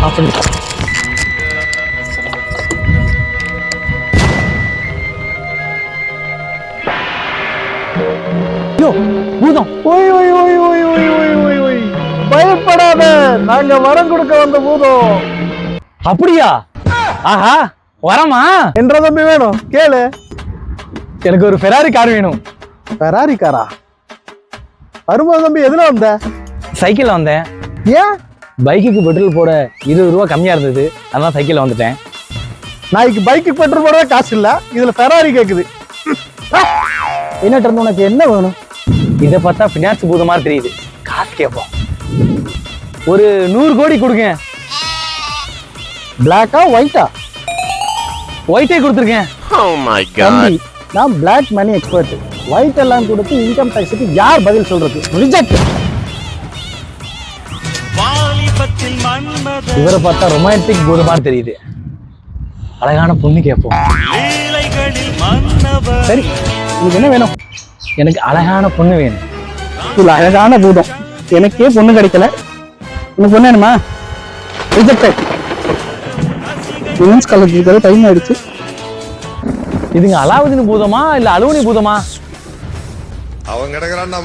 அப்படி ஐயோ பூதம். ஓய் ஓய் ஓய் ஓய் ஓய் ஓய் ஓய் ஓய் பயப்படாத, நாங்க வரம் கொடுக்க வந்த பூதம். அப்படியா? ஆஹா வரமா? என்ற தம்பி வேணும் கேளு. எனக்கு ஒரு ஃபெராரி கார் வேணும். ஃபெராரி காரா? வரும்போது தம்பி எதுல வந்த? சைக்கிள்ல வந்தேன். ஏன்? பைக்குக்கு பெட்ரோல் போட 20 ரூபா கம்மியா இருந்தது, அதான் சைக்கிள்ல வந்துட்டேன். நாளைக்கு பைக்கு பெட்ரோல் போட காசு இல்ல, இதுல ஃபெராரி கேக்குது. என்னட்ட இருந்து உனக்கு என்ன வேணும்? இதை பார்த்தா பினான்ஸ் பூத மாதிரி தெரியுது. காசு கேட்போம். ஒரு 100 கோடி கொடுங்க. பிளாக்கா ஒயிட்டா? ஒயிட்டே கொடுத்துருக்கேன். தம்பி, நான் பிளாக் மணி எக்ஸ்பர்ட். ஒயிட் எல்லாம் கொடுத்து இன்கம் டாக்ஸுக்கு யார் பதில் சொல்றது? ரிஜெக்ட். இவரை பார்த்தா ரொமான்டிக் பூத மாதிரி தெரியுது. அழகான பொண்ணு கேட்போம். சரி, உங்களுக்கு என்ன வேணும்? எனக்கு அழகான பொண்ணு வேணும். இல்ல அழகான பூதம், எனக்கே பொண்ணு கிடைக்கல, உனக்கு பொண்ணு வேணுமா? ரிஜெக்டட். விமென்ஸ் காலேஜ் டைம் ஆயிடுச்சு. இதுங்க அலாவுதீன் பூதமா இல்ல அலுவனி பூதமா? அவன் கிடக்குறான்.